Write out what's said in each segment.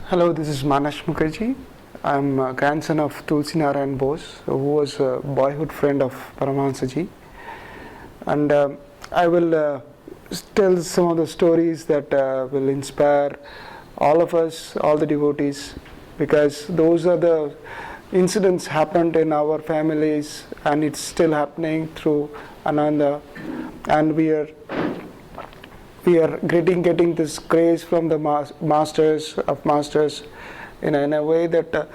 Hello, this is Manas Mukherjee. I'm a grandson of Tulsi Narayan Bose, who was a boyhood friend of Paramhansa Ji. And I will tell some of the stories that will inspire all of us, all the devotees, because those are the incidents happened in our families, and it's still happening through Ananda, and we are getting this grace from the masters of masters in a way that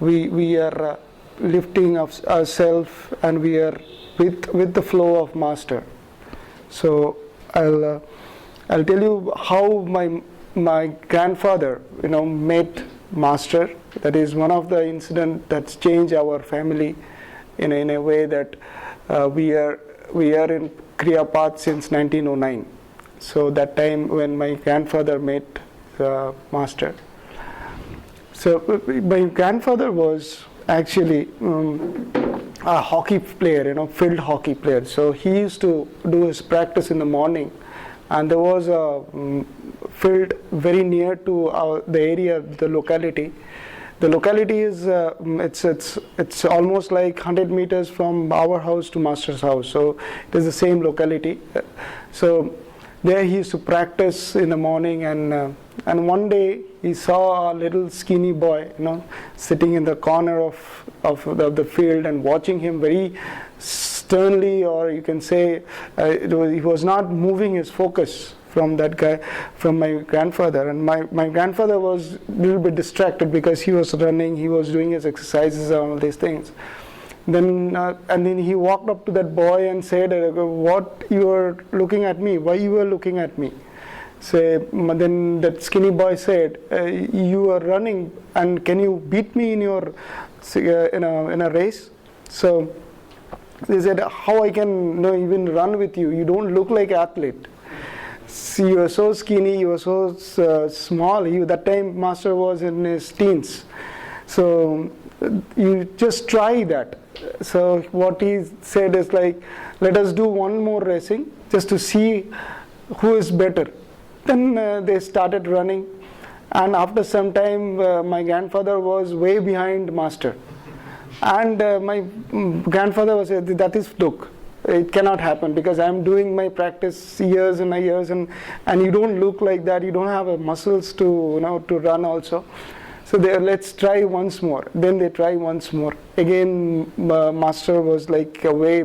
we are lifting ourselves, and we are with the flow of master. So I'll tell you how my grandfather met master. That is one of the incident that's changed our family in a way that we are in kriya path since 1909. So that time when my grandfather met the master. So my grandfather was actually a hockey player, field hockey player. So he used to do his practice in the morning, and there was a field very near to the area, the locality. The locality is it's almost like 100 meters from our house to master's house. So it is the same locality. So there he used to practice in the morning, and one day he saw a little skinny boy, sitting in the corner of the field and watching him very sternly, or you can say he was not moving his focus from that guy, from my grandfather. And my grandfather was a little bit distracted because he was running, he was doing his exercises and all these things. Then he walked up to that boy and said, "What you are looking at me? Why you are looking at me?" Then that skinny boy said, "You are running, and can you beat me in a race?" So they said, "How I can even run with you? You don't look like an athlete. See, you are so skinny, you are so small." That time master was in his teens. So you just try that. So what he said is like, "Let us do one more racing just to see who is better." Then they started running, and after some time my grandfather was way behind master, and my grandfather was said, "That is fluke. It cannot happen because I am doing my practice years and years, and you don't look like that. You don't have muscles to to run also." So let's try once more. Then they try once more. Again, master was like way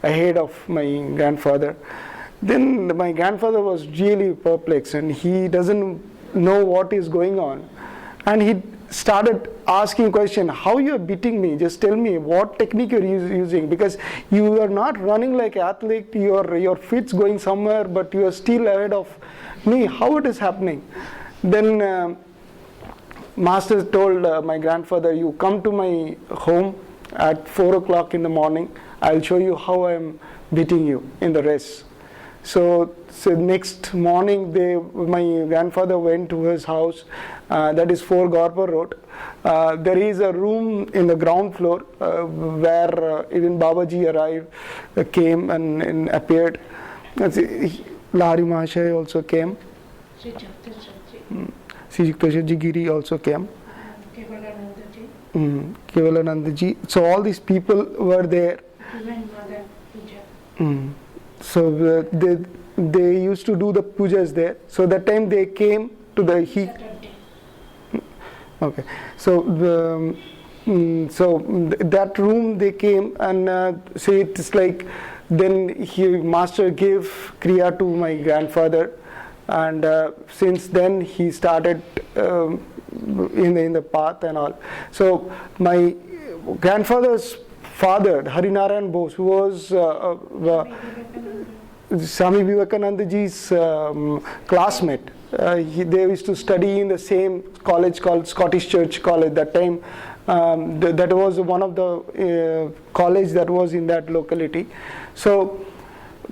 ahead of my grandfather. Then my grandfather was really perplexed, and he doesn't know what is going on. And he started asking question, "How you are beating me? Just tell me what technique you are using, because you are not running like an athlete. Your feet's going somewhere, but you are still ahead of me. How it is happening?" Then master told my grandfather, "You come to my home at 4 o'clock in the morning. I'll show you how I am beating you in the race." So next morning, my grandfather went to his house. That is 4 Gorpur Road. There is a room in the ground floor where even Babaji came and appeared. Lahari Mahashaya also came. Giri also came. Kevalananda Ji. So all these people were there. So they used to do the pujas there. So that time they came to the Okay. So that room they came, and say it's like then master gave kriya to my grandfather. And since then he started in the path and all. So my grandfather's father, Harinarayan Bose, who was Swami Vivekananda Ji's classmate, they used to study in the same college called Scottish Church College. That time, that was one of the college that was in that locality. So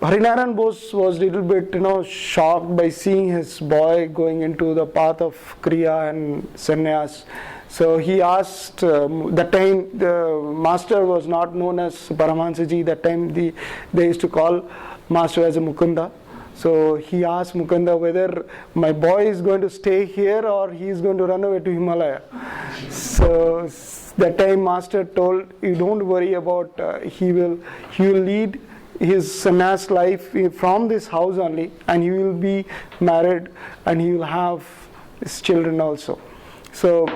Harinarayan Bose was a little bit, shocked by seeing his boy going into the path of kriya and sannyas. So he asked, that time the master was not known as Paramhansa Ji. That time they used to call master as a Mukunda. So he asked Mukunda whether my boy is going to stay here or he is going to run away to Himalaya. So that time master told, you don't worry about, he will lead his sannyas life from this house only, and he will be married and he will have his children also. So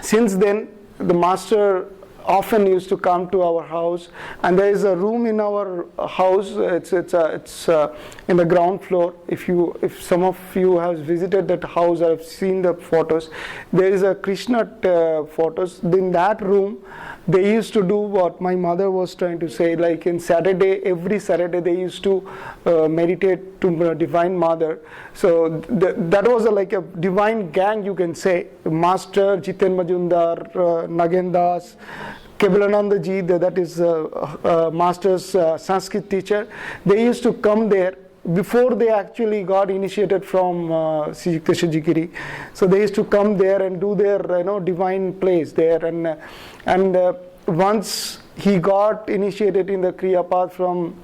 since then the master often used to come to our house, and there is a room in our house. It's in the ground floor. If some of you have visited that house, I've seen the photos. There is a Krishna photos. In that room, they used to do what my mother was trying to say. Like in every Saturday, they used to meditate to Divine Mother. So that was like a divine gang, you can say. Master Jiten Majumdar, Nagendas, Kebalananda ji, that is master's Sanskrit teacher. They used to come there before they actually got initiated from Sri Krishna. So they used to come there and do their divine plays there, and once he got initiated in the kriya path from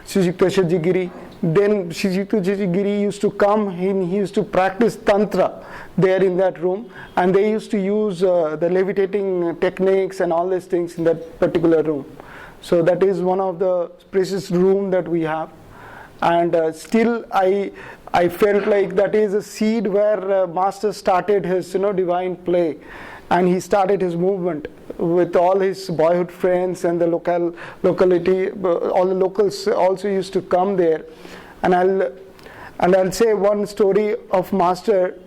Sri Krishna, then Sri Krishna used to come. He used to practice tantra there in that room, and they used to use the levitating techniques and all these things in that particular room. So that is one of the precious room that we have. And still I felt like that is a seed where master started his divine play, and he started his movement with all his boyhood friends and the locality. All the locals also used to come there. And I'll say one story of master.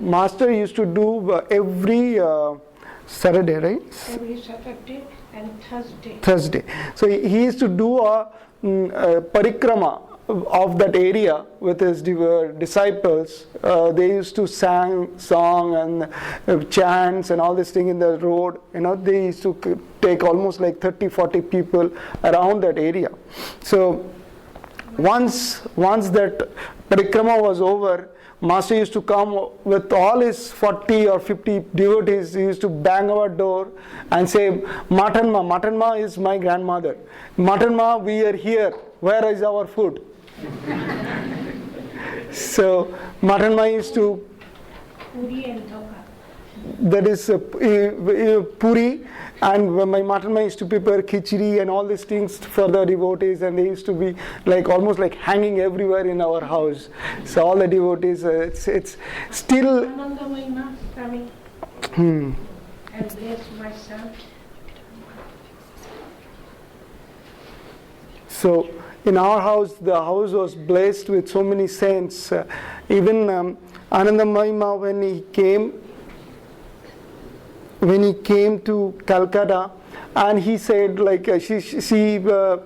Master used to do every Saturday, right? Every Saturday and Thursday. Thursday. So he used to do a parikrama of that area with his disciples. They used to song and chants and all this thing in the road. They used to take almost like 30-40 people around that area. So once that parikrama was over, master used to come with all his 40 or 50 devotees. He used to bang our door and say, Matanma is my grandmother. Matanma, we are here. Where is our food? So Matanma used to, Puri and Dhoka. that is Puri, and my Matanma used to prepare khichdi and all these things for the devotees, and they used to be like almost like hanging everywhere in our house. So all the devotees, it's still Ananda Mahima coming and bless my son. So in our house, the house was blessed with so many saints. Even Ananda Mahima, when he came to Kolkata, and he said like she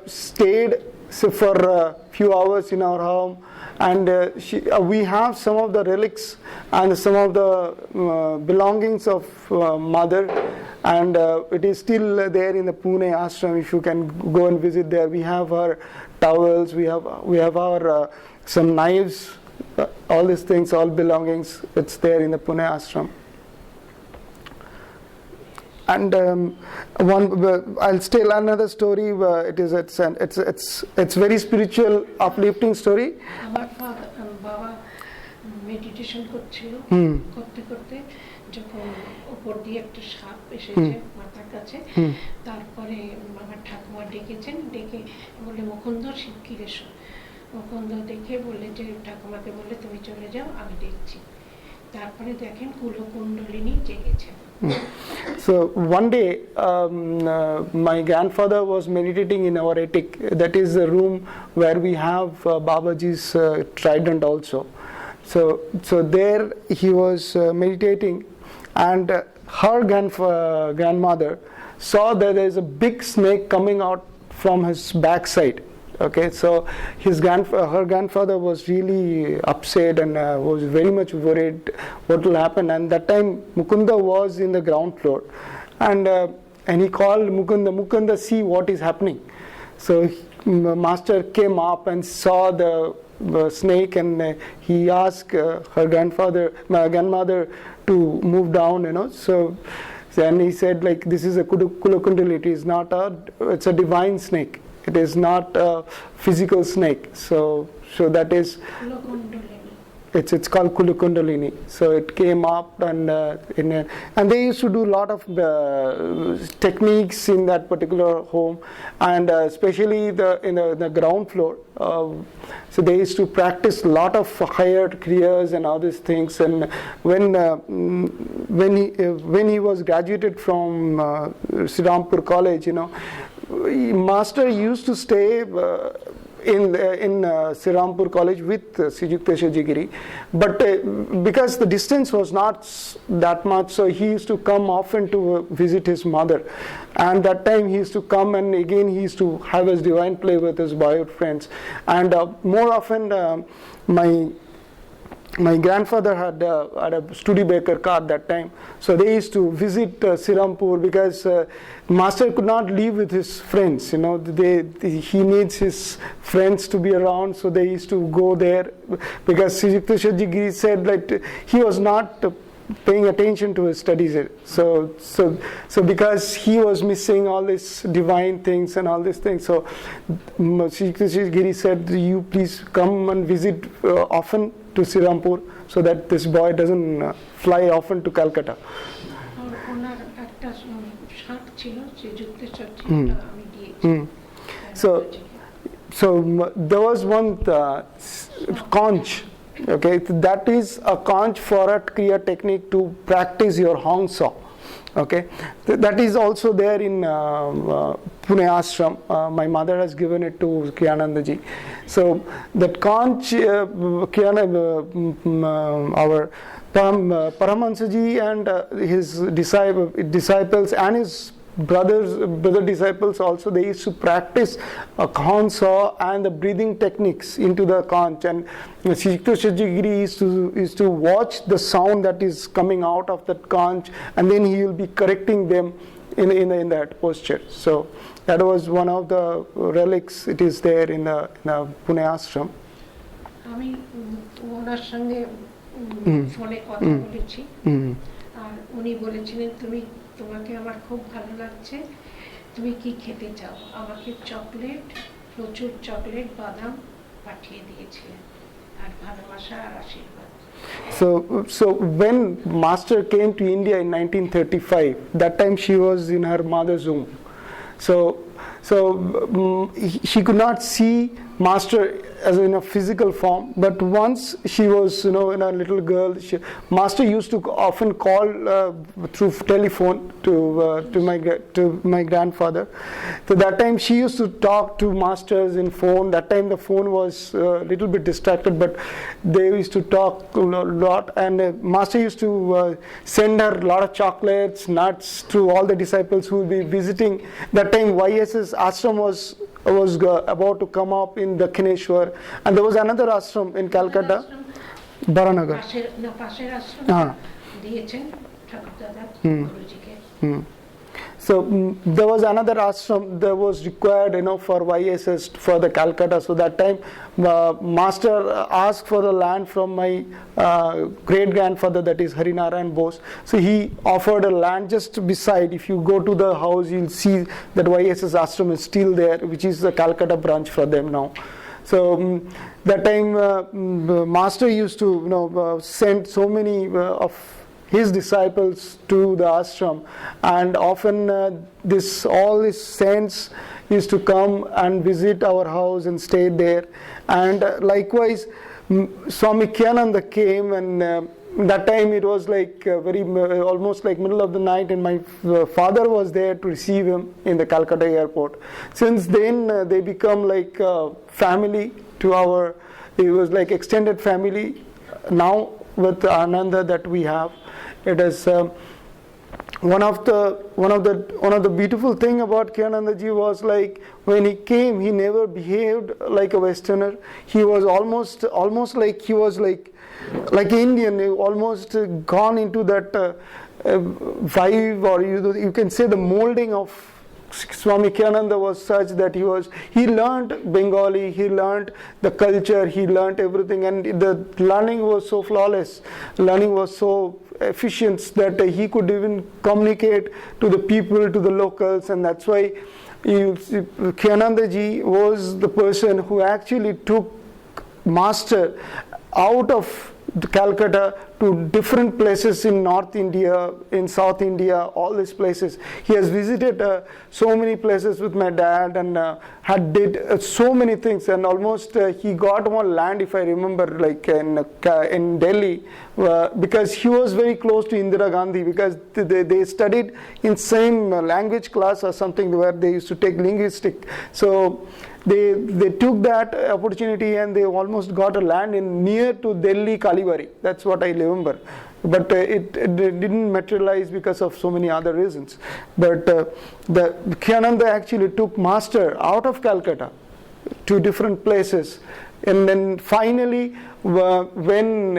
stayed for a few hours in our home, and we have some of the relics and some of the belongings of mother, and it is still there in the Pune ashram. If you can go and visit there, we have our towels, we have our some knives, all these things, all belongings. It's there in the Pune ashram. And I'll tell another story. It's very spiritual, uplifting story. আমার বাবা meditation করছিল, করতে করতে যখন উপর দিয়ে একটা সাপ এসেছে মাথার কাছে, তারপরে আমার ঠাকুমা ডেকেছেন, ডেকে বলে মুকুন্দর শিগগির এসো। মুকুন্দ দেখে বললে যে ঠাকুমাকে বললে তুমি চলে যাও, আমি দেখছি। তারপরে দেখেন কুলকুণ্ডলিনী জেগেছেন। So one day my grandfather was meditating in our attic. That is the room where we have Babaji's trident also. So there he was meditating, and her grandmother saw that there is a big snake coming out from his backside. Okay, so her grandfather was really upset and was very much worried what will happen. And that time Mukunda was in the ground floor, and he called Mukunda, see what is happening. So master came up and saw the snake, and he asked her grandmother to move down. So and he said like, this is a kulakundali, it's a divine snake. It is not a physical snake. So that is. It's called Kulukundalini. So it came up, and they used to do a lot of techniques in that particular home, and especially in the ground floor. So they used to practice a lot of higher kriyas and all these things. And when he was graduated from Srirampur College, Master used to stay in Srirampur College with Sri Yukteswarji Giri, but because the distance was not that much, so he used to come often to visit his mother, and that time he used to come, and again he used to have his divine play with his boyhood friends, and more often my grandfather had a Studebaker car that time, so they used to visit Srirampur because Master could not live with his friends. He needs his friends to be around, so they used to go there because Sri Yukteswarji Giri said that he was not paying attention to his studies. So because he was missing all these divine things and all these things, so Sri Yukteswarji Giri said, you please come and visit often to Srirampur so that this boy doesn't fly often to Calcutta. So there was one conch. Okay, that is a conch for a kriya technique to practice your hong saw. Okay, that is also there in Pune Ashram. My mother has given it to Kriyananda ji. So that conch, our Paramhansa ji and his disciples and his brother disciples also, they used to practice a hong saw and the breathing techniques into the conch, and Sri Yukteswarji Giri is to watch the sound that is coming out of that conch, and then he will be correcting them in that posture. So that was one of the relics. It is there in the Pune Ashram. আমি ওনার সঙ্গে ফোনে কথা বলেছি, আর উনি বলেছিলেন তোমাকে আমার খুব ভালো লাগছে, তুমি কি খেতে চাও? আমাকে চকলেট, প্রচুর চকলেট, বাদাম পাঠিয়ে দিয়েছিলেন, আর ভালোবাসা আর আশীর্বাদ। So when Master came to India in 1935, that time she was in her mother's womb. So she could not see Master as in a physical form, but once she was in a little girl, Master used to often call through telephone to my grandfather. So that time she used to talk to Masters in phone. That time the phone was a little bit distracted, but they used to talk a lot, and Master used to send her a lot of chocolates, nuts to all the disciples who will be visiting. That time YSS Ashram was about to come up in Dakshineshwar, and there was another ashram in Calcutta, Baranagar. So there was another ashram that was required, for YSS for the Calcutta. So that time, Master asked for the land from my great grandfather, that is Harinarayan Bose. So he offered a land just beside. If you go to the house, you'll see that YSS Ashram is still there, which is the Calcutta branch for them now. So that time, Master used to send so many of his disciples to the ashram, and often all these saints used to come and visit our house and stay there. And likewise, Swami Kriyananda came, and that time it was like almost like middle of the night, and my father was there to receive him in the Calcutta airport. Since then they become like family to it was like extended family now with Ananda that we have. It is one of the beautiful thing about Kriyananda ji was like when he came, he never behaved like a Westerner. He was almost like he was like Indian, almost gone into that vibe, or you can say the molding of Swami Kriyananda was such that he learned Bengali, he learned the culture, he learned everything, and the learning was so flawless, learning was so efficient that he could even communicate to the people, to the locals, and that's why Kriyananda ji was the person who actually took master out of Calcutta to different places in North India, in South India, all these places. He has visited so many places with my dad and had did so many things, and almost he got one land, if I remember, like in Delhi, because he was very close to Indira Gandhi, because they studied in same language class or something where they used to take linguistic. So they took that opportunity and they almost got a land in near to Delhi Kalibari. That's what I remember. But it didn't materialize because of so many other reasons. But the Kriyananda actually took master out of Calcutta to different places. And then finally, when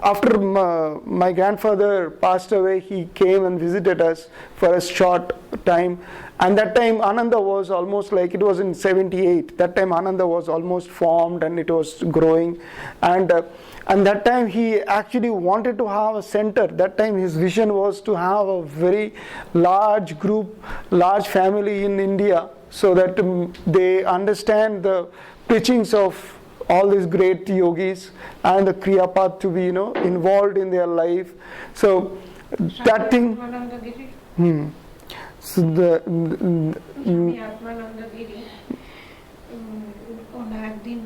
after my grandfather passed away, he came and visited us for a short time. And that time Ananda was almost like, it was in 78. That time Ananda was almost formed and it was growing. And that time he actually wanted to have a center. That time his vision was to have a very large group, large family in India, so that they understand the teachings of all these great yogis and the kriya path to be involved in their life. So that thing. So স্বামী আত্মানন্দ গিরি ওনা একদিন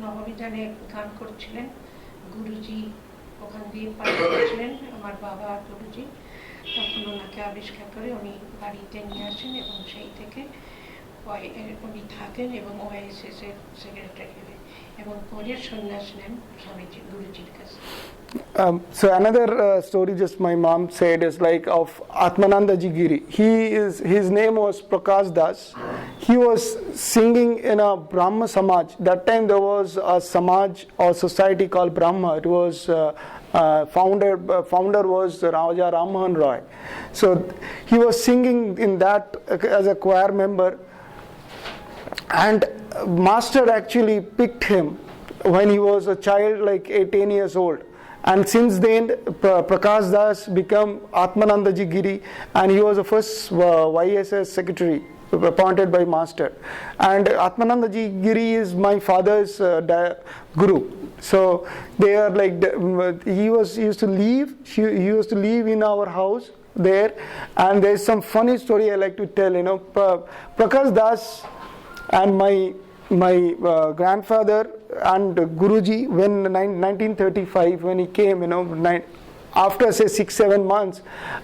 নববিধানে গান করছিলেন, গুরুজি ওখান দিয়ে পাঠ করছিলেন, আমার বাবা গুরুজি, তখন ওনাকে আবিষ্কার করে উনি বাড়িতে নিয়ে আসেন এবং সেই থেকে উনি থাকেন এবং YSS এর সেক্রেটারি এবং পরে সন্ন্যাস নেন স্বামীজি গুরুজির কাছে। So another story just my mom said is like of Atmananda Ji Giri. His name was Prakash Das. He was singing in a Brahma Samaj. That time there was a Samaj or society called Brahma. It was founder was Raja Rammohan Roy. So he was singing in that as a choir member, and master actually picked him when he was a child, like 10 years old. And since then, Prakash Das became Atmananda Ji Giri, and he was the first YSS secretary appointed by master. And Atmananda Ji Giri is my father's guru. So they are like, he used to live in our house there. And there is some funny story I like to tell. Prakash Das and my grandfather and Guruji, when 1935, when he came, after say 6-7 months,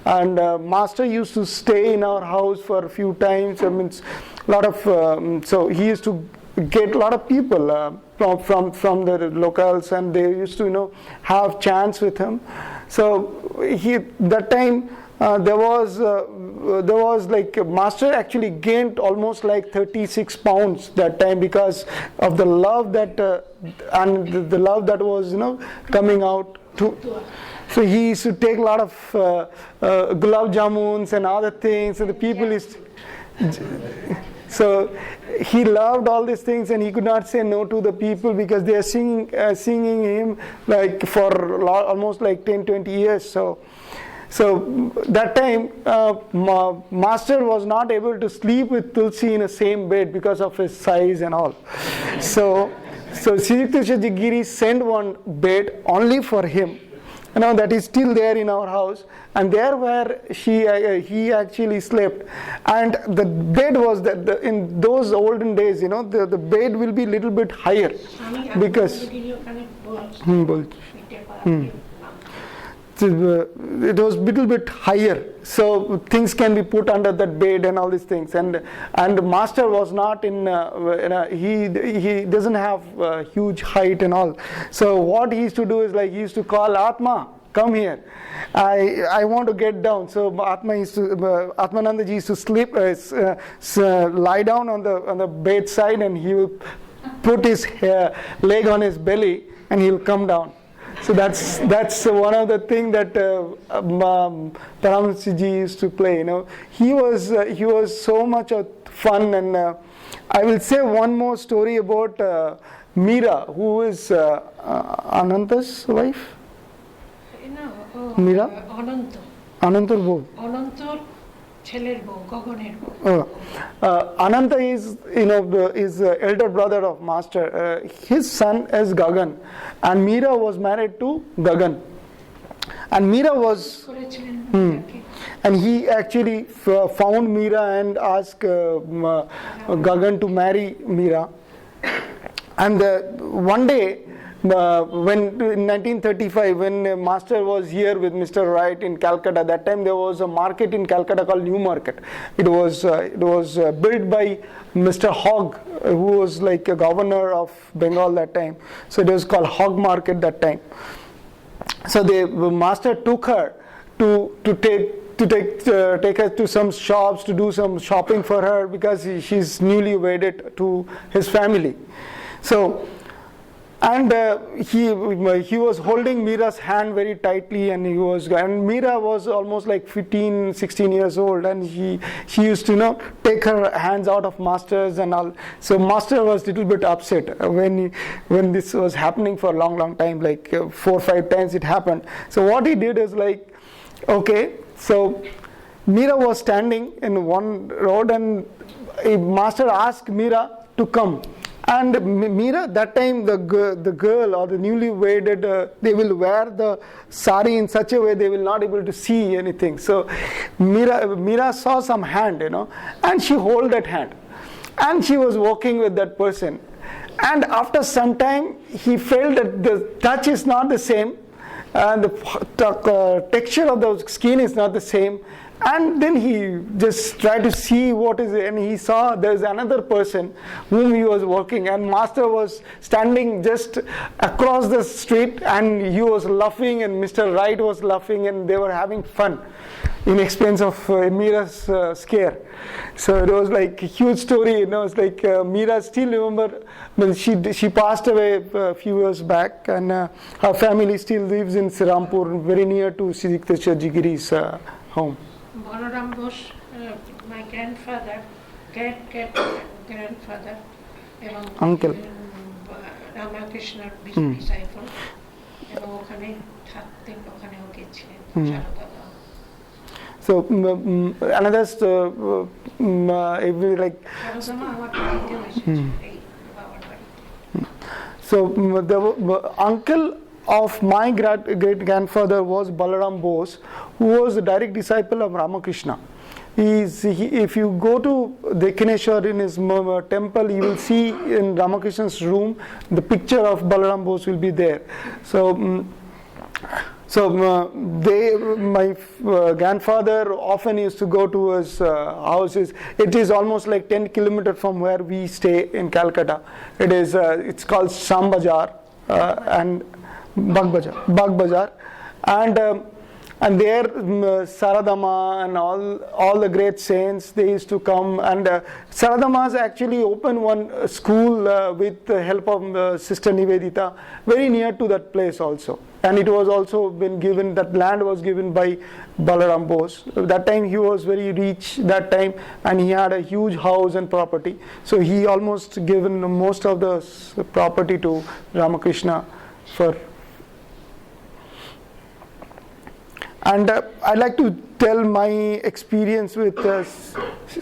and master used to stay in our house for a few times. I mean, lot of so he used to get a lot of people from the locals, and they used to have chants with him. So that time there was like master actually gained almost like 36 pounds that time, because of the love that and the love that was coming out to. So he used to take a lot of gulab jamuns and other things, and the people so he loved all these things, and he could not say no to the people, because they are singing him like for almost like 10-20 years. So that time master was not able to sleep with Tulsi in the same bed because of his size and all. So Sri Krishna Ji Giri sent one bed only for him, that is still there in our house, and there where he actually slept. And the bed was that in those olden days, the bed will be little bit higher, because it was little bit higher, so things can be put under that bed and all these things. And master was not he doesn't have huge height and all. So what he used to do is like, he used to call Atma, come here, I want to get down. So Atmananda Ji used to sleep, lie down on the bedside, and he will put his leg on his belly, and he will come down. So that's one of the things that Paramhansa Ji used to play. He was so much of fun. And I will say one more story about Meera, who is Ananta's wife. No, Meera? Ananta. Anantar Bo. Anantar ছেলের বউ, গগনের বউ। Ananda is, is the elder brother of Master. His son is Gagan, and Meera was married to Gagan. And Meera was, and he actually found Meera and asked Gagan to marry Meera. And one day, when in 1935, when Master was here with Mr. Wright in Calcutta, that time there was a market in Calcutta called New Market. It was built by Mr. Hogg, who was like a governor of Bengal that time. So it was called Hogg Market that time. So the Master took her to take her to some shops to do some shopping for her, because she's newly wedded to his family. So, and he was holding Meera's hand very tightly, and Meera was almost like 15, 16 years old, and she used to take her hands out of Master's and all. So Master was a little bit upset when this was happening for a long time, like 4 or 5 times it happened. So what he did is like, okay, so Meera was standing in one road, and Master asked Meera to come. And Meera, that time the girl or the newly wedded, they will wear the sari in such a way they will not able to see anything. So Meera saw some hand, and she hold that hand, and she was walking with that person. And after some time, he felt that the touch is not the same, and the texture of the skin is not the same. And then he just tried to see what is it, and he saw there's another person whom he was walking, and Master was standing just across the street, and he was laughing, and Mr. Wright was laughing, and they were having fun in expense of Meera's scare. So it was like a huge story, it's like Meera still remember when she passed away a few years back, and her family still lives in Sirampur, very near to Siddhikta Jigiri's home. Balaram Bose, my grandfather, grandfather, uncle, রামকৃষ্ণের disciple, এবং ওখানে থাকতেন, ওখানেও গেছিলেন Sarada. So another if we like, so the uncle of my great grandfather was Balaram Bose, who was a direct disciple of Ramakrishna. If you go to Dekineshwar in his temple, you will see in Ramakrishna's room the picture of Balaram Bose will be there. So my grandfather often used to go to his houses. It is almost like 10 kilometers from where we stay in Calcutta. It's called Sham Bazaar and Bagh Bazaar, and there Saradama and all the great saints, they used to come, and Saradama has actually opened one school with the help of Sister Nivedita very near to that place also, and it was also been given, that land was given by Balaram Bose. That time he was very rich that time, and he had a huge house and property, so he almost given most of the property to Ramakrishna for. And I'd like to tell my experience with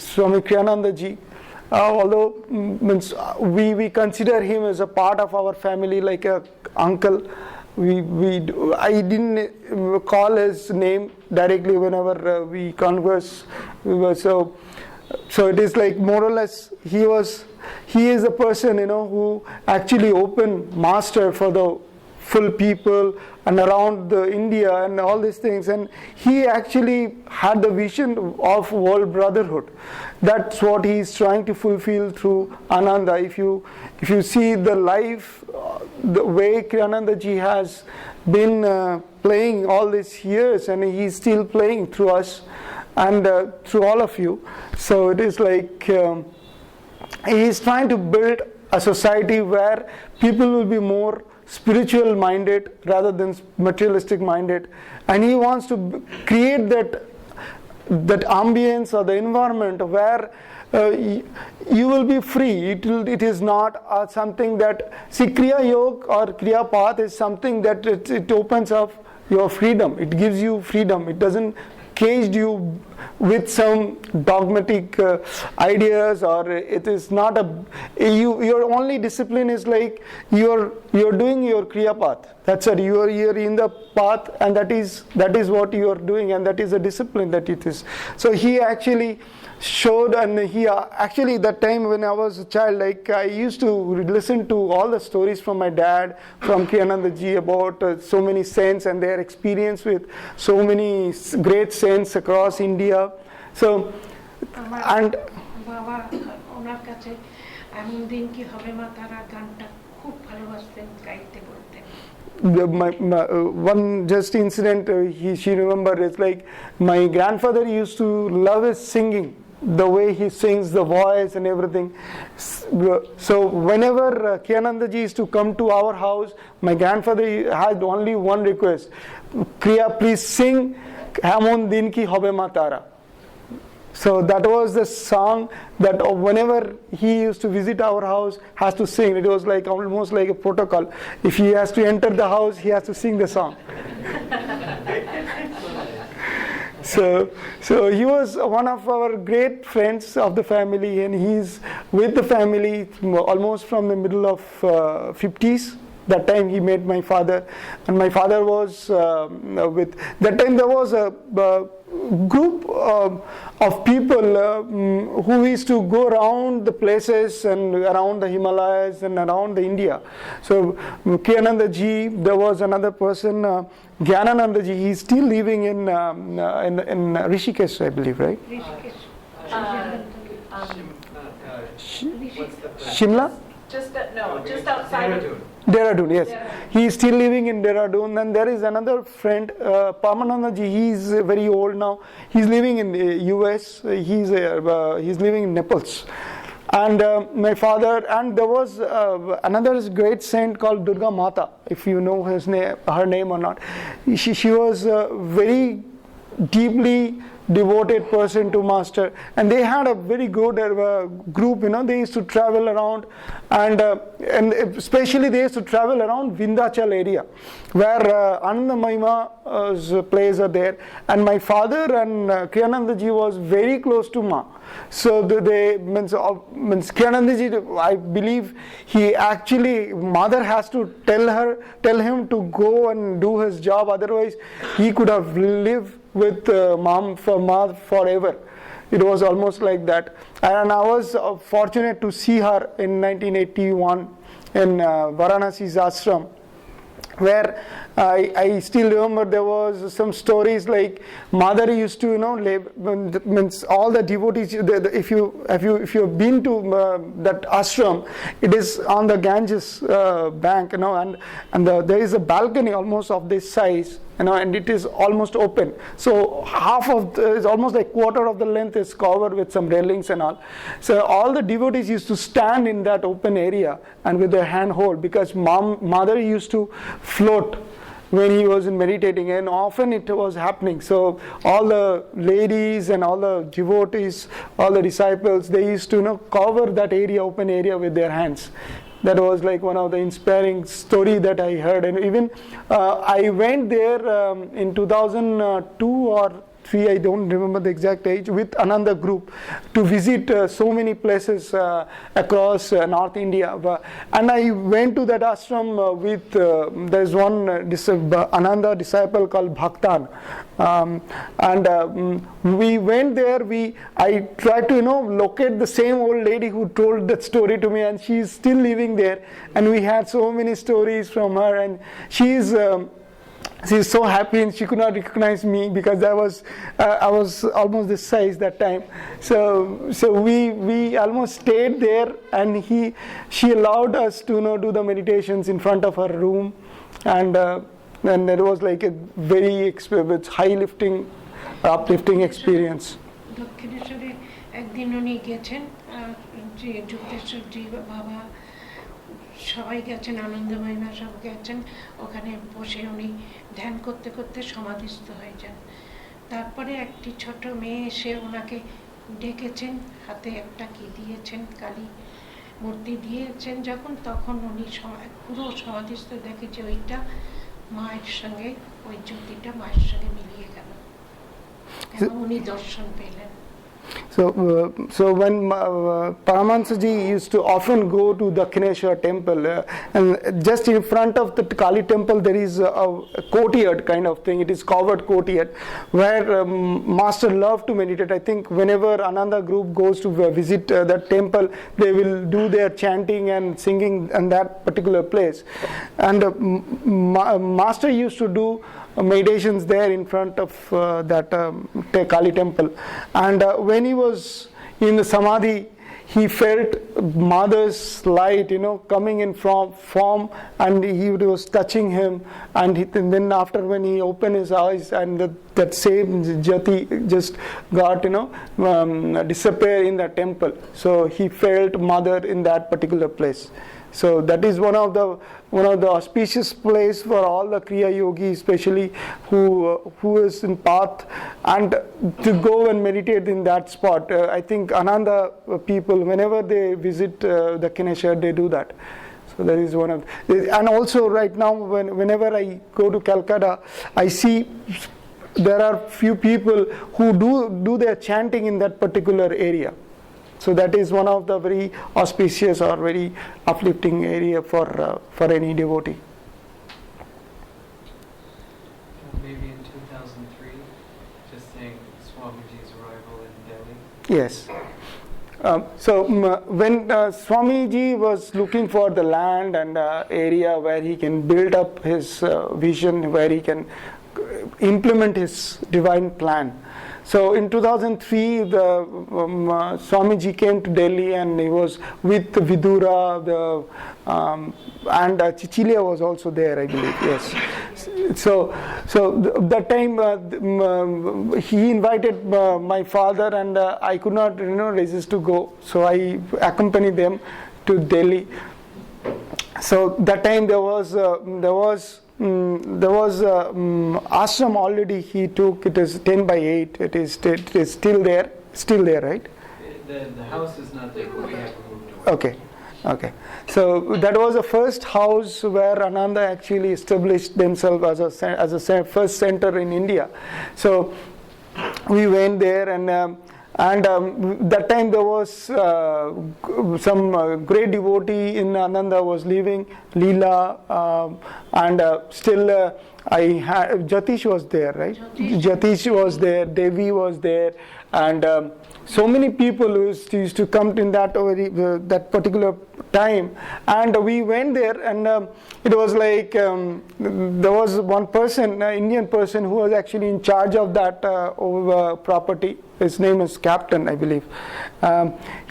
Swami Kriyananda ji. Although we consider him as a part of our family, like a uncle, I didn't call his name directly whenever we converse. So it is like more or less he is a person who actually opened Master for the full people and around India and all these things, and he actually had the vision of world brotherhood. That's what he is trying to fulfill through Ananda. If you see the life, the way Kriyananda ji has been playing all these years, and he is still playing through us and through all of you. So it is like he is trying to build a society where people will be more spiritual minded rather than materialistic minded, and he wants to create that ambience or the environment where you will be free. It is not something that, see, kriya yoga or kriya path is something that it opens up your freedom. It gives you freedom. It doesn't cage you with some dogmatic ideas, or it is not your only discipline is like you're doing your kriya path. That's it. You're in the path, and that is what you are doing, and that is a discipline that it is. So he actually showed, and he actually, that time when I was a child, like I used to listen to all the stories from my dad, from Kriyananda ji, about so many saints and their experience with so many great saints across India. So and বাবা ওনার কাছে এমন দিন কি হবে মা তারা গানটা খুব ভালোবাসতেন গাইতে বলতেন। One just incident she remembered is like my grandfather used to love his singing, the way he sings, the voice and everything. So whenever Kriyananda ji used to come to our house, my grandfather had only one request: Kriya, please sing Hamon Din Ki Hobe Matara. So that was the song that whenever he used to visit our house, has to sing. It was like almost like a protocol. If he has to enter the house, he has to sing the song. So he was one of our great friends of the family, and he's with the family almost from the middle of 50s. That time he met my father, and my father was with. That time there was a group of people who used to go around the places and around the Himalayas and around the India. So Kriyananda ji, there was another person, Gyanananda ji. He's still living in Rishikesh, I believe, right? Rishikesh. Shimla? Just outside of Dehradun, yes. He is still living in Dehradun. And there is another friend, Paramhansa ji. He is very old now. He's living in the US. He's living in Naples. And my father, and there was another great saint called Durga Mata, if you know her name or not. She was very deeply devoted person to master, and they had a very good group. They used to travel around, and especially they used to travel around Vindhyachal area, where Ananda Mahima's place are there. And my father and Kriyananda ji was very close to Ma. So they means Kriyananda ji, I believe he actually, mother has to tell him to go and do his job, otherwise he could have lived with mom forever. It was almost like that. And I was fortunate to see her in 1981 in Varanasi's ashram, where I still remember there was some stories like mother used to means all the devotees. If you have been to that ashram, it is on the Ganges bank, and there is a balcony almost of this size, and it is almost open. So half of it's almost like quarter of the length is covered with some railings and all. So all the devotees used to stand in that open area and with their hand hold, because mother used to float when he was meditating, and often it was happening. So all the ladies and all the devotees, all the disciples, they used to cover that area, open area, with their hands. That was like one of the inspiring story that I heard. And even I went there in 2002 or 3, I don't remember the exact age, with Ananda group to visit so many places across North India. And I went to that ashram with, there's one Ananda disciple called Bhaktan. And we went there, I tried to locate the same old lady who told that story to me, and she's still living there. And we had so many stories from her, and she's so happy, and she could not recognize me because I was almost this size that time. So we almost stayed there, and she allowed us to do the meditations in front of her room, and it was like a very uplifting experience. দক্ষিণেশ্বরে একদিন উনি গেছেন, যে যুক্তেশ্বরজি বাবা সবাই গেছেন, আনন্দময়ী মা সব গেছেন, ওখানে বসে উনি ধ্যান করতে করতে সমাধিস্থ হয়ে যান। তারপরে একটি ছোট মেয়ে এসে ওনাকে ডেকেছেন, হাতে একটা কি দিয়েছেন, কালী মূর্তি দিয়েছেন যখন, তখন উনি পুরো সমাধিস্থ দেখে যে ওইটা মায়ের সঙ্গে, ওই জ্যোতিটা মায়ের সঙ্গে মিলিয়ে গেল। এবং উনি দর্শন পেলেন। So when Paramhansa Ji used to often go to Dakshineshwar temple, and just in front of the Kali temple there is a courtyard kind of thing. It is covered courtyard where Master loved to meditate. I think whenever Ananda group goes to visit that temple, they will do their chanting and singing in that particular place. And Master used to do meditations there in front of that Kali temple, and when he was in the samadhi, he felt mother's light, coming in from form, and he was touching him, and then after when he opened his eyes, and that same jati just got disappear in the temple. So he felt mother in that particular place. So that is one of the auspicious place for all the kriya yogi, especially who is in path, and to go and meditate in that spot. I think Ananda people, whenever they visit Dakshineshwar, they do that. So that is one of, and also right now whenever I go to Kolkata, I see there are few people who do their chanting in that particular area. So that is one of the very auspicious or very uplifting area for any devotee. Maybe in 2003, just saying Swamiji's arrival in Delhi. Yes. When Swamiji was looking for the land and area where he can build up his vision, where he can implement his divine plan. So in 2003, Swamiji came to Delhi, and he was with Vidura, and Chichilia was also there, I believe. Yes. So that time he invited my father, and I could not resist to go. So I accompanied them to Delhi. So that time there was ashram already he took. It is 10/8. It is still there, right? The house is not there, but we have moved away. Okay. So that was the first house where Ananda actually established themselves as a first center in India. So we went there, and that time there was some great devotee in Ananda was living, Leela, and still Jatish was there, right? Jatish was there, Devi was there, and so many people used to come in that particular time, and we went there, and it was like there was one person, an Indian person, who was actually in charge of that property. His name is Captain, I believe.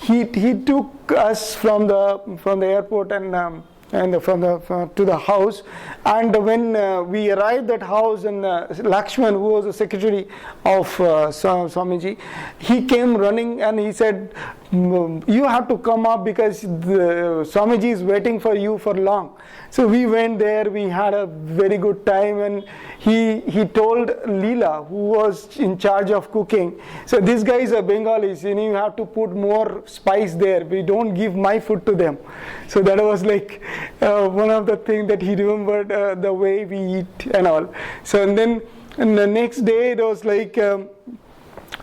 He took us from the airport and to the house, and when we arrived at house, and Lakshman, who was the secretary of Swamiji, he came running and he said, you have to come up because Swamiji is waiting for you for long. So we went there, we had a very good time, and he told Leela, who was in charge of cooking, so these guys are Bengalis, you have to put more spice there, we don't give my food to them. So that was like one of the things that he remembered, the way we eat and all. So and then the next day it was like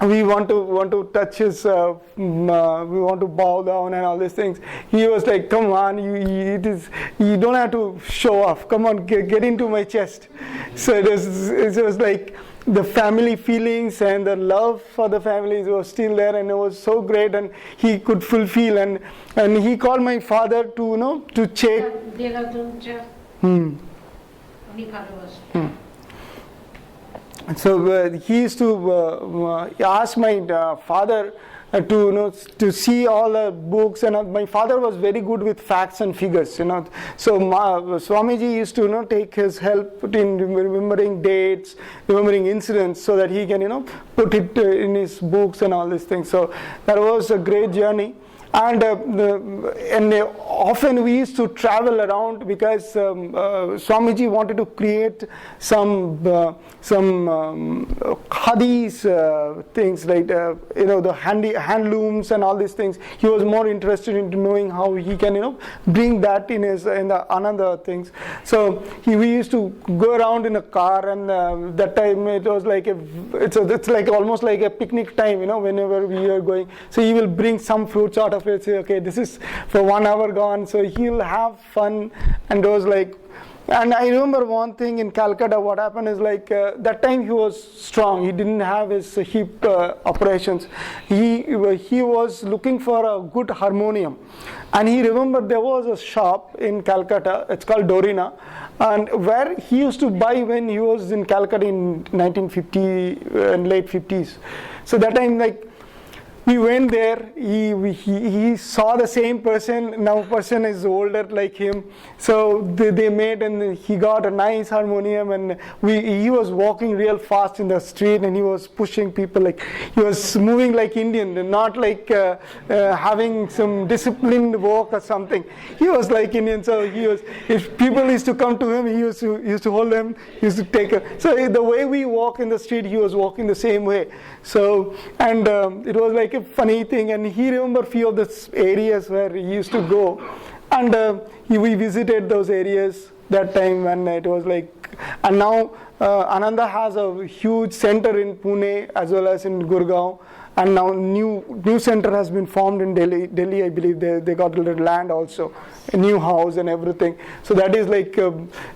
we want to touch his, we want to bow down and all these things. He was like, come on, you don't have to show off. Come on, get into my chest. So it was like the family feelings and the love for the families was still there, and it was so great, and he could fulfill, and he called my father to check. So he used to ask my father to see all the books, and my father was very good with facts and figures, So Swamiji used to take his help in remembering dates, remembering incidents, so that he can put it in his books and all these things. So that was a great journey. And often we used to travel around because Swamiji wanted to create some khadis things, like the handlooms and all these things. He was more interested into knowing how he can bring that in the Ananda things. So we used to go around in a car, and that time it was like it's like almost like a picnic time, whenever we are going. So he will bring some fruits out of it, say, okay, this is for 1 hour gone. So he'll have fun, and it was like. And I remember one thing in Calcutta, what happened is like that time he was strong. He didn't have his hip operations. He was looking for a good harmonium. And he remembered there was a shop in Calcutta, it's called Dorina, and where he used to buy when he was in Calcutta in 1950 and late 50s. So that time, like, we went there, he saw the same person, now person is older like him, so they made, and he got a nice harmonium, and he was walking real fast in the street, and he was pushing people, like he was moving like Indian, not like having some disciplined walk or something. He was like Indian, so if people used to come to him, he used to hold them, he used to take so the way we walk in the street, he was walking the same way. So, and it was like a funny thing, and he remembered few of the areas where he used to go, and we visited those areas that time, and it was like, and now Ananda has a huge center in Pune as well as in Gurgaon, and now new center has been formed in Delhi. I believe they got a little land also, a new house and everything. So that is like,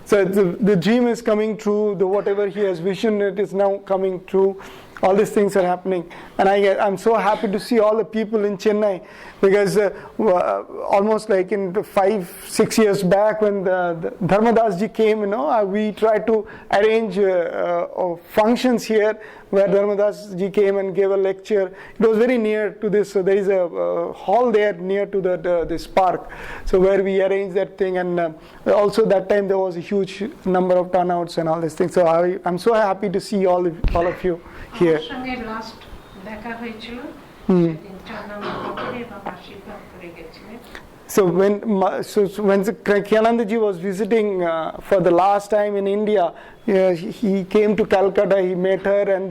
so the dream is coming true. Whatever he has visioned, it is now coming true. All these things are happening, and I'm so happy to see all the people in Chennai, because almost like in 5-6 years back when the Dharmadas ji came, we tried to arrange functions here where Dharmadas ji came and gave a lecture. It was very near to this, so there is a hall there near to this park, so where we arranged that thing, and also that time there was a huge number of turnouts and all these things. So I'm so happy to see all of you here. আমার সঙ্গে last দেখা হয়েছিল সেদিন চন্দ্রমা করে বাবা আশীর্বাদ করে গেছিলেন। So when Kriyananda ji was visiting for the last time in India, he came to Calcutta, he met her, and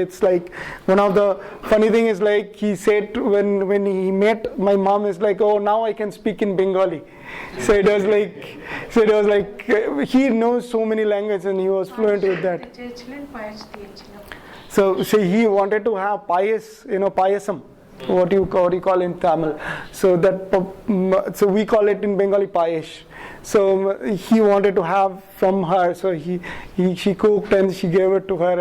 it's like one of the funny thing is like he said when he met my mom, is like, oh, now I can speak in Bengali. So it was like he knows so many languages and he was fluent with that. So he wanted to have payasam, what you call in Tamil. So we call it in Bengali payesh. So he wanted to have from her. So she cooked and she gave it to her,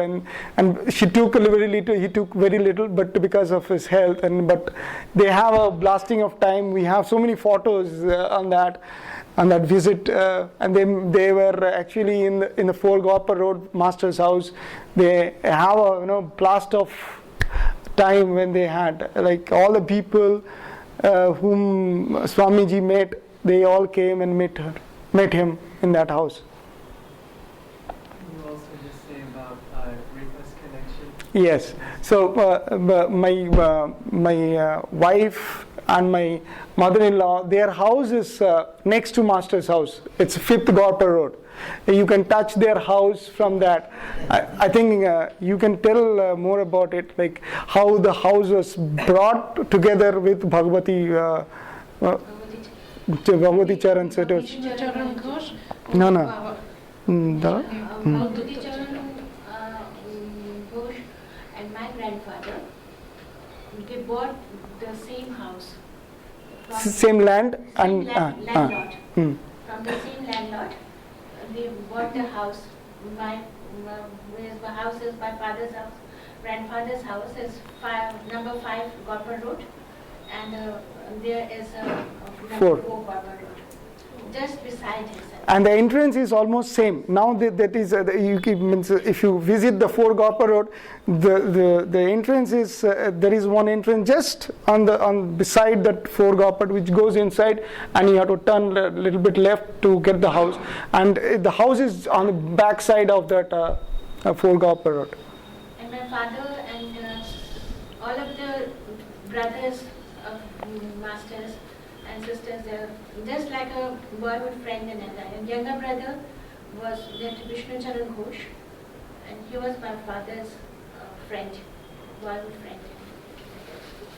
and she took very little. He took very little, but because of his health. But they have a blasting of time. We have so many photos on that visit, and they were actually in the Fort Gopar Road Master's house. They have a blast of time when they had, like, all the people whom Swamiji met, they all came and met him in that house. Can you also just say about Rita's connection? Yes. So my wife and my mother-in-law, their house is next to Master's house. It's 5th Gopar Road. You can touch their house from that. I think you can tell more about it, like how the house was brought together with Bhagavati Charan. So it was, no. Bhagavati Charan Ghosh and my grandfather, they bought the same house. Same land and landlord. From the same landlord, they bought the house. My house is my father's house. Grandfather's house is number 5 Gopar Road, and there is number 4 Gopar Road, just beside his house. And the entrance is almost same. Now that is if you visit the 4 Gopar Road, the entrance is there is one entrance just on beside that 4 Gopar, which goes inside, and you have to turn a little bit left to get the house. And the house is on the back side of that 4 Gopar Road. And my father and all of the brothers of masters and sisters, they're just like a boyhood friend. And younger brother was that Vishnu Charan Ghosh, and he was my father's friend, boyhood friend.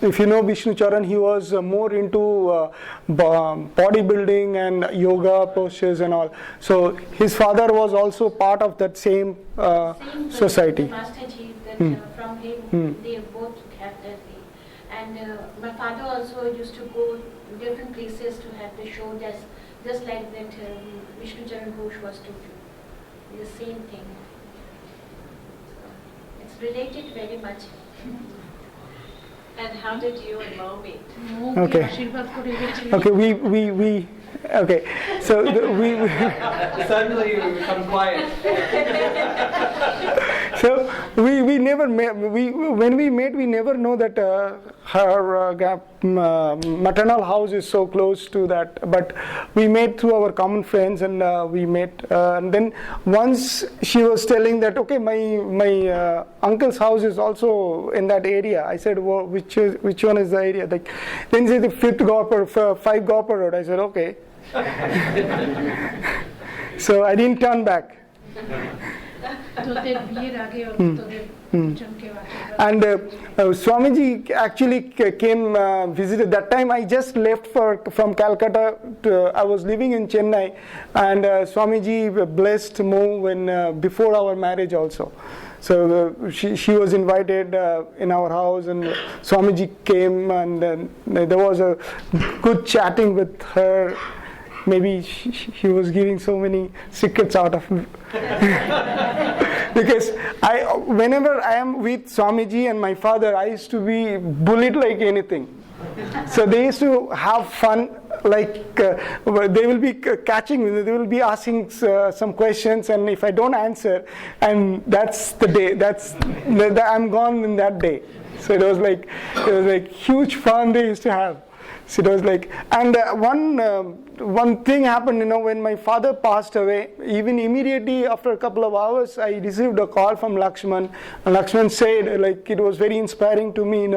If you know Vishnu Charan, he was more into bodybuilding and yoga postures and all. So his father was also part of that same society. The Masterji, that from him, they both have that way. And my father also used to go different places to have the show, just like that Vishnu Charan Ghosh was to do. The same thing. So it's related very much. And how did you and Mo meet? Okay. Okay, we okay. So we Suddenly we become quiet. so we never met. When we met, we never know that her maternal house is so close to that. But we met through our common friends, and we met. And then once she was telling that, okay, my uncle's house is also in that area. I said, well, which one is the area? Like, then she said the 5 Gopar Road. I said, okay. So I didn't turn back. And Swamiji actually came visited. That time I just left from Calcutta. I was living in Chennai, and Swamiji blessed Mo before our marriage also. So she was invited in our house, and Swamiji came, and there was a good chatting with her. Maybe she was giving so many secrets out of me. Because whenever I am with Swamiji and my father, I used to be bullied like anything. So they used to have fun, like they will be catching me, they will be asking some questions, and if I don't answer, and that's the day, I'm gone in that day. So it was like huge fun they used to have. So it was like, and one thing happened, when my father passed away, even immediately after a couple of hours, I received a call from Lakshman, and Lakshman said, like, it was very inspiring to me,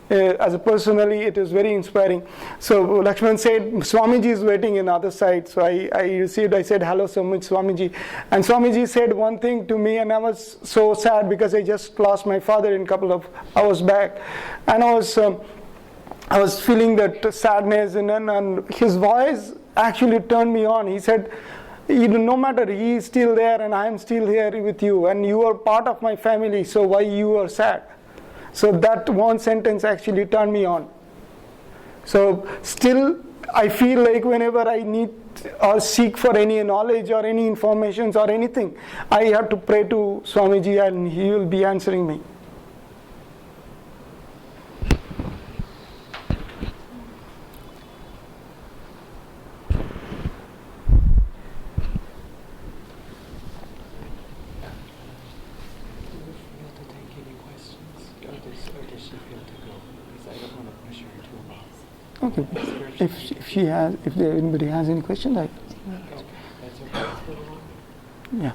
as a personally, it was very inspiring. So Lakshman said, Swamiji is waiting in the other side. So I said, hello so much, Swamiji. And Swamiji said one thing to me, and I was so sad because I just lost my father in a couple of hours back. And I was feeling that sadness, and his voice actually turned me on. He said, no matter, he is still there and I am still here with you, and you are part of my family, so why you are sad? So that one sentence actually turned me on. So still I feel like whenever I need or seek for any knowledge or any information or anything, I have to pray to Swamiji, and he will be answering me. Okay. If anybody has any questions, yeah.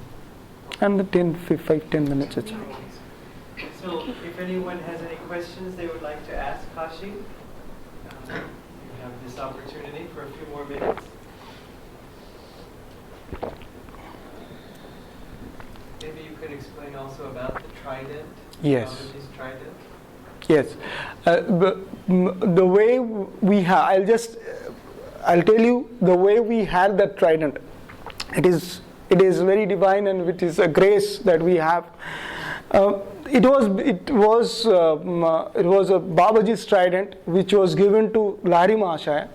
And the 10 minutes. It's So, if anyone has any questions they would like to ask Hassi, you have this opportunity for a few more minutes. Maybe you could explain also about the trident. Yes. Babaji's trident. Yes, the way we have, I'll tell you the way we had that trident. It is very divine, and it is a grace that we have. It was a Babaji's trident which was given to Lahiri Mahashaya,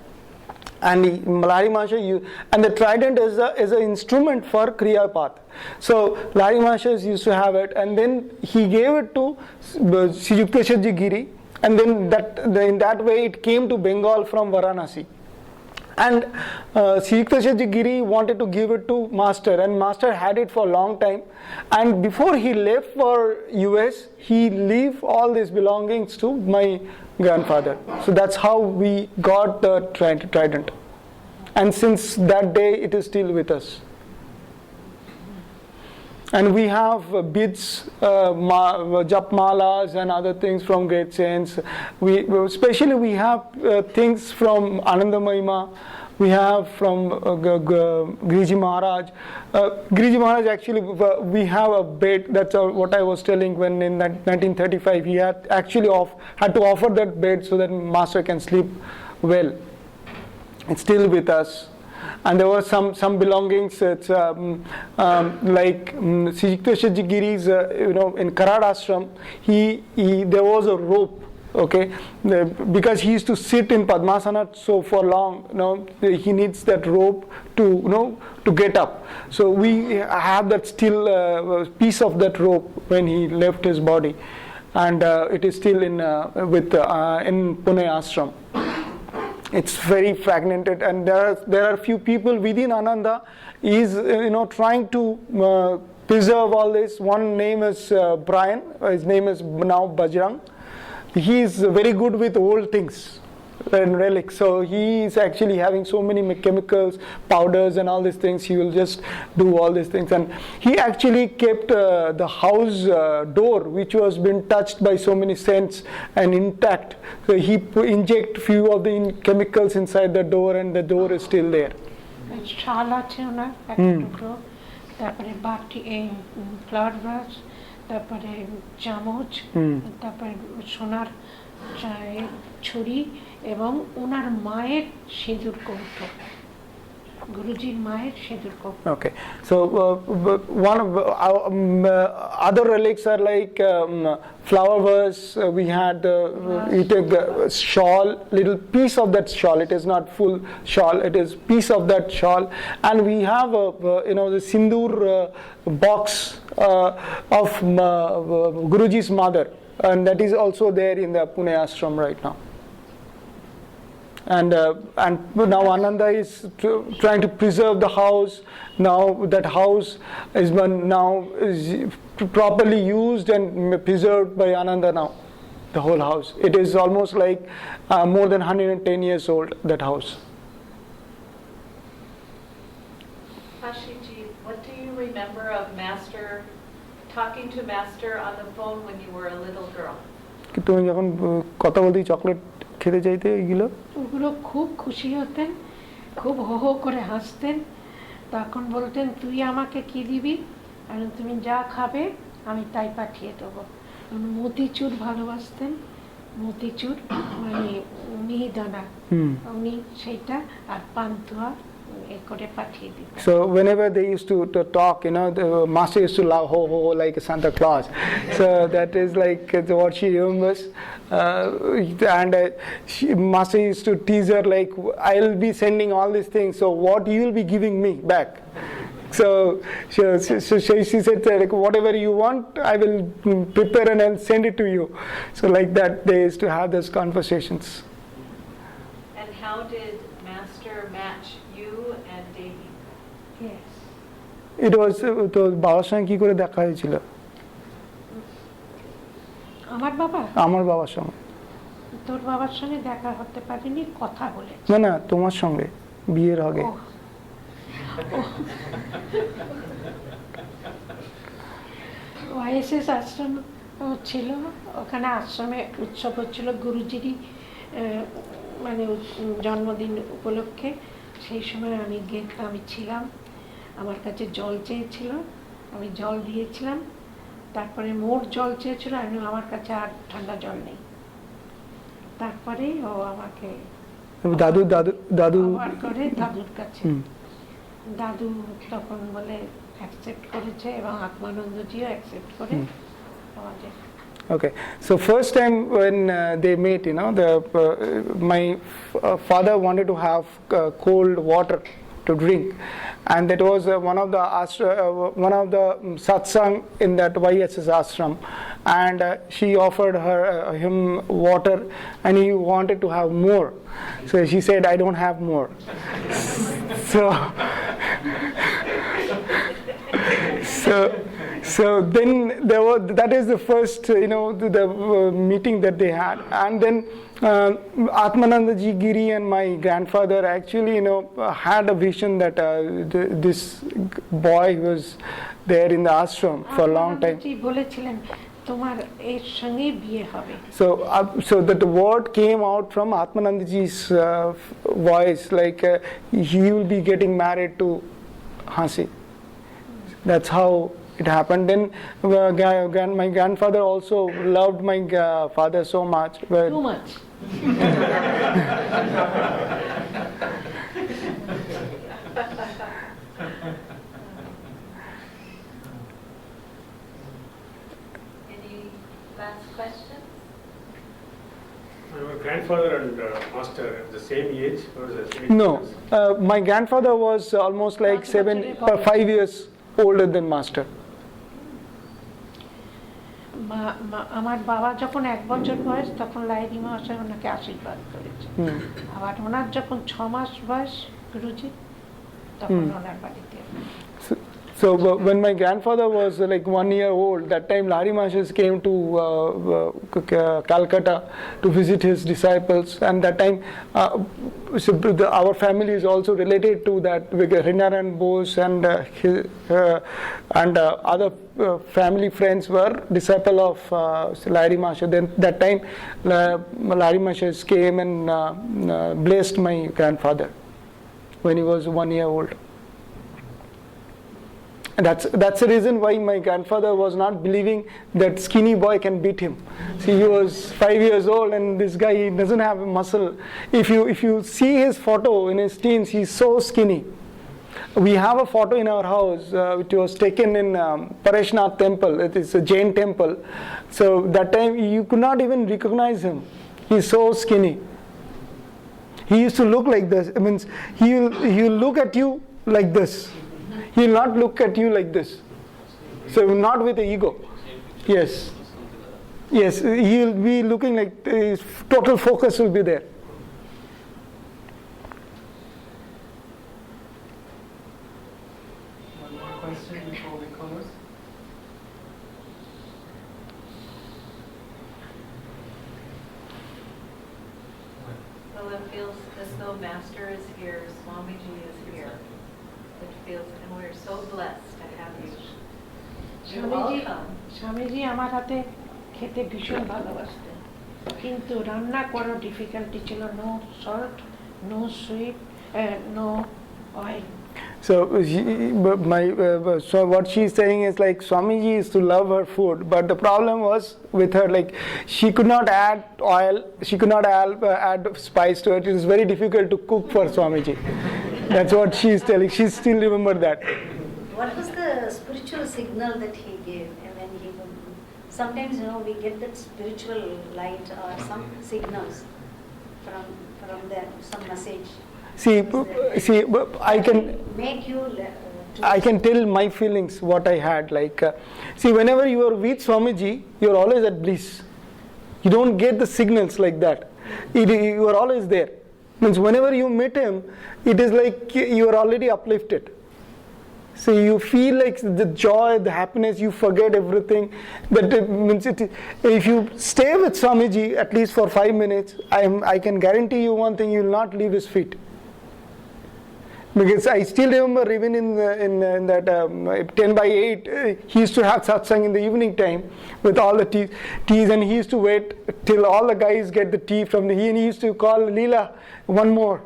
and Lahiri Mahashaya, and the trident is an instrument for kriya path. So Lahiri Mahashaya used to have it, and then he gave it to Sri Yukteswarji Giri, and then in that way it came to Bengal from Varanasi. And Sri Yukteswarji Giri wanted to give it to Master, and Master had it for a long time. And before he left for US, he left all these belongings to my grandfather. So that's how we got the trident. And since that day, it is still with us. And we have beads, jap malas and other things from great saints. Especially we have things from Ananda Mahima, We have from Giriji Maharaj. Giriji Maharaj actually, we have a bed. That's what I was telling when in 1935 he had actually had to offer that bed so that Master can sleep well. It's still with us. And there were some belongings. It's like Sijikta Giri's, in Karad Ashram, there was a rope. Okay, because he used to sit in Padmasana so for long, he needs that rope to get up. So we have that still piece of that rope when he left his body, and it is still in Pune Ashram. It's very fragmented, and there are few people within Ananda. Is trying to preserve all this. One name is Brian. His name is now Bajrang. He is very good with old things and relics. So he is actually having so many chemicals, powders, and all these things. He will just do all these things, and he actually kept the house door, which was been touched by so many scents, and intact. So he inject few of the chemicals inside the door, and the door is still there. শাল আছে ওনার একটা টুকরো, তারপরে বাটি, flower brush, তারপরে চামচ, তারপরে সোনার ছুরি এবং ওনার মায়ের সিঁদুর কৌটো, গুরুজির মায়ের সিঁদুর কৌটো. Okay, so one of our other relics are like flower vase. We had we take the shawl, little piece of that shawl. It is not full shawl. It is piece of that shawl, and we have the sindoor box of Guruji's mother, and that is also there in the Pune Ashram right now. And now Ananda is trying to preserve the house. Now that house is properly used and preserved by Ananda now. The whole house. It is almost like more than 110 years old, that house. Hassi, what do you remember of Master, talking to Master on the phone when you were a little girl? তুমি যখন কথা বলতে chocolate খেতে চাইতে ওগুলো খুব খুশি হতেন, খুব হো হো করে হাসতেন। তখন বলতেন, তুই আমাকে কি দিবি, আর তুমি যা খাবে আমি তাই পাঠিয়ে দেবো। মতিচুর ভালোবাসতেন, মতিচুর মানে মিহিদানা, উনি সেইটা আর পান্তুয়া করে পাঠিয়ে দিতেন। So whenever they used to talk, the master used to laugh, ho ho ho, like Santa Claus. So that is like what she remembers. And master used to tease her like, I'll be sending all these things, so what you will be giving me back? So she said, like, whatever you want, I will prepare and I'll send it to you. So like that, they used to have those conversations. And how did Master match you and Devi? Yes. It was তো বাবার সঙ্গে কি করে দেখা হয়েছিল? আমার বাবার সঙ্গে। তোর বাবার সঙ্গে দেখা হতে পারিনি, কথা বলে। না তোমার সঙ্গে বিয়ের আগে। YSS আশ্রম ছিল, ওখানে আশ্রমে উৎসব হচ্ছিল গুরুজিরই মানে জন্মদিন উপলক্ষে। সেই সময় আমি ছিলাম, আমার কাছে জল চেয়েছিল, আমি জল দিয়েছিলাম। তারপরে মোর জল চেয়েছিল, আমার কাছে আর ঠান্ডা জল নেই। তারপরে ও আমাকে দাদু করে দাদুর কাছে, দাদু তখন বলে অ্যাকসেপ্ট করেছে এবং আত্মানন্দজিও অ্যাকসেপ্ট করে আমাদের। Okay, so first time when they met, my father wanted to have cold water to drink, and that was one of the satsang in that YSS Ashram, and she offered him water, and he wanted to have more. So she said, I don't have more. So then that is the first, the meeting that they had, and then Atmanandaji Giri and my grandfather actually, had a vision that this boy was there in the ashram for a long time. বলেছিলেন তোমার এর সঙ্গেই বিয়ে হবে। So that the word came out from Atmanandaji's voice, like he will be getting married to Hassi. That's how it happened. Then my grandfather also loved my father so much. Too much. Any last questions? My grandfather and master at the same age or the same No, years? my grandfather was almost like 5 years older than master. আমার বাবা যখন 1 বছর বয়স তখন লাহিড়ী মহাশয় ওনাকে আশীর্বাদ করেছে। আবার ওনার যখন 6 মাস বয়স গুরুজি তখন ওনার বাড়িতে। So when my grandfather was like 1 year old, that time Lahiri Mahasaya came to Kolkata to visit his disciples, and that time our family is also related to that. Rinaran Bose and other family friends were disciple of Lahiri Mahasaya. Then that time Lahiri Mahasaya came and blessed my grandfather when he was 1 year old. And that's the reason why my grandfather was not believing that skinny boy can beat him. See, he was 5 years old, and this guy, he doesn't have a muscle. If you see his photo in his teens, he's so skinny. We have a photo in our house which was taken in Pareshnath temple. It is a Jain temple. So that time you could not even recognize him. He's so skinny. He used to look like this. It means he'll look at you like this. He'll not look at you like this. So not with the ego. Yes. Yes, he'll be looking like his total focus will be there. One more question before we close. Well, it feels as though Master is here, Swamiji is here. It feels, and we're so blessed to have you. You're welcome. Swamiji আমার হাতে খেতে ভীষণ ভালোবাসতেন, কিন্তু রান্না করার difficulty ছিল। No salt, no sweet, no oil. So so what she's saying is like Swamiji used to love her food, but the problem was with her, like she could not add oil, she could not add spice to it. It was very difficult to cook for Swamiji. That's what she's telling. She still remember that. What was the spiritual signal that he gave? And when he would, sometimes we get that spiritual light or some signals from them, some message. See, I can Make you. I can tell my feelings, what I had. Like, see, whenever you are with Swamiji, you are always at bliss. You don't get the signals like that. You are always there. Means whenever you meet him, it is like you are already uplifted. So you feel like the joy, the happiness, you forget everything. That means if you stay with Swamiji at least for 5 minutes, I can guarantee you one thing: you will not leave his feet. Because I still remember even in that 10 by 8, he used to have satsang in the evening time with all the teas, and he used to wait till all the guys get the tea from the, and he used to call Leela, one more.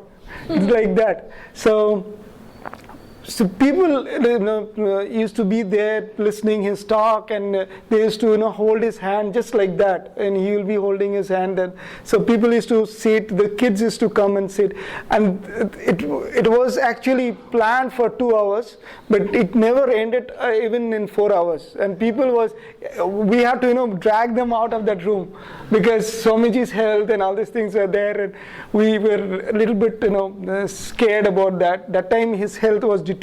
It's like that. So people used to be there listening his talk, and they used to hold his hand just like that, and he will be holding his hand. And so people used to sit, the kids used to come and sit, and it was actually planned for 2 hours, but it never ended even in 4 hours. And we had to drag them out of that room because Swamiji's health and all these things were there, and we were a little bit scared about that. That time his health was deteriorating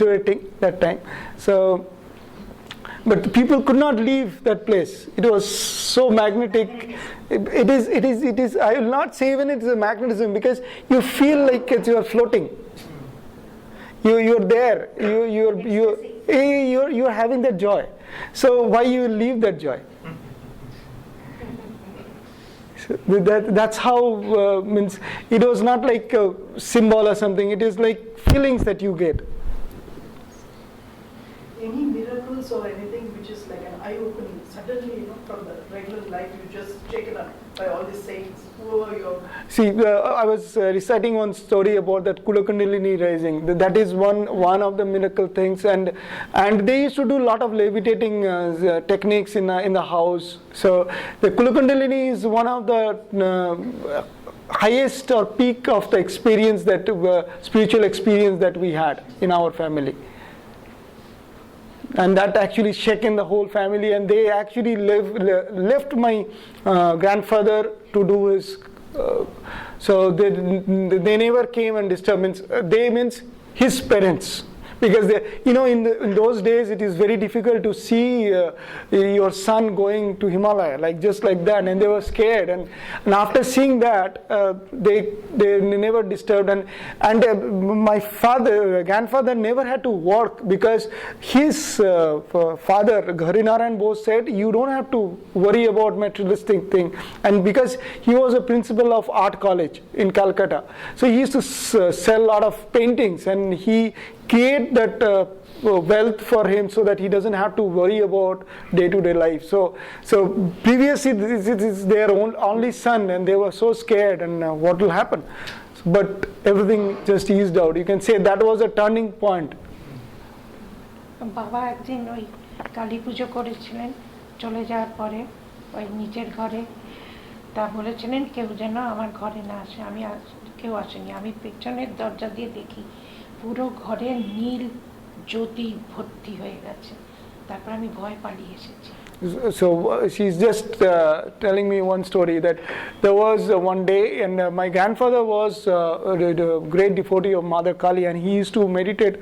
that time. So, but people could not leave that place. It was so magnetic. It is. I will not say even it is a magnetism, because you feel like you are floating. You're there. You're having that joy. So why you leave that joy? That's how means it was not like a symbol or something. It is like feelings that you get. Any miracles miracles or anything which is like an eye-opening? Suddenly, from the regular life, you just taken up by all these saints. Who are your... See, I was reciting one story about that Kulakundalini rising. That is one of the miracle things, and they used to do a lot of levitating techniques in the house. So the Kulakundalini is one of the highest or peak of the experience that spiritual experience that we had in our family. And that actually shaken the whole family, and they actually left my grandfather to do his. So they never came and disturbed. They means his parents. Because in those days it is very difficult to see your son going to Himalaya just like that, and they were scared. And after seeing that, they never disturbed. And my grandfather never had to work, because his father Harinarayan Bose said, you don't have to worry about materialistic thing. And because he was a principal of art college in Calcutta, so he used to sell a lot of paintings, and he create that wealth for him so that he doesn't have to worry about day-to-day life. So previously this is their only son, and they were so scared, and what will happen? But everything just eased out. You can say that was a turning point. বাবা একদিন ওই কালী পুজো করেছিলেন, চলে যাওয়ার পরে ওই নিচের ঘরে তা বলেছিলেন কেউ যেন আমার ঘরে না আসে। আমি কেউ আসেনি। আমি পেছনের দরজা দিয়ে দেখি পুরো ঘরে নীল জ্যোতি ভর্তি হয়ে গেছে। তারপর আমি ভয় পালিয়ে এসেছি। So she's just telling me one story that there was one day, and my grandfather was a great devotee of Mother Kali, and he used to meditate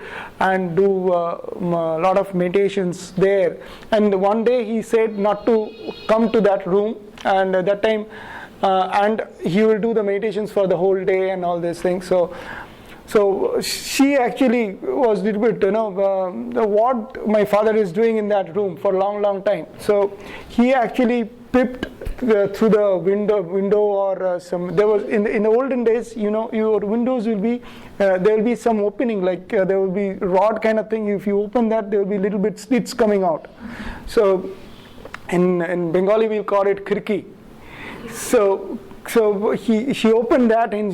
and do a lot of meditations there. And one day he said not to come to that room, and at that time and he will do the meditations for the whole day and all these things. So she actually was a little bit, what my father is doing in that room for a long time. So he actually peeped through the window or there was in the olden days, your windows will be there will be some opening, like there will be rod kind of thing. If you open that, there will be little bit slits coming out. So in Bengali we'll call it khirki. So she opened that, and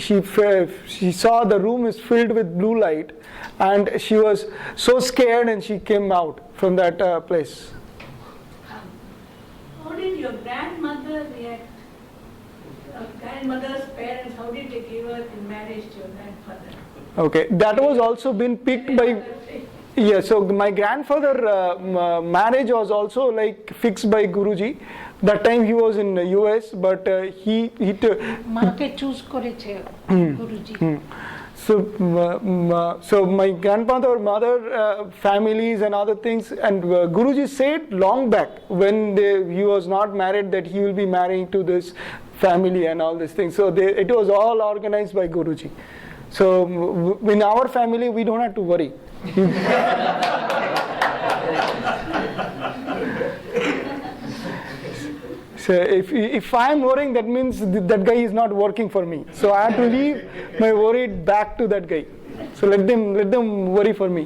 she saw the room is filled with blue light, and she was so scared, and she came out from that place. How did your grandmother react? Grandmother's parents, how did they give her in marriage to your grandfather? Okay, that was also been picked by. Yeah, so my grandfather marriage was also fixed by Guruji. That time he was in the US, but he মাকে choose করেছে গুরুজি। So my grandfather, mother, families and other things, and Guruji said long back when he was not married that he will be marrying to this family and all these things. So it was all organized by Guruji. So in our family we don't have to worry. So if I am worrying, that means that guy is not working for me. So I have to leave my worry back to that guy. So let them worry for me.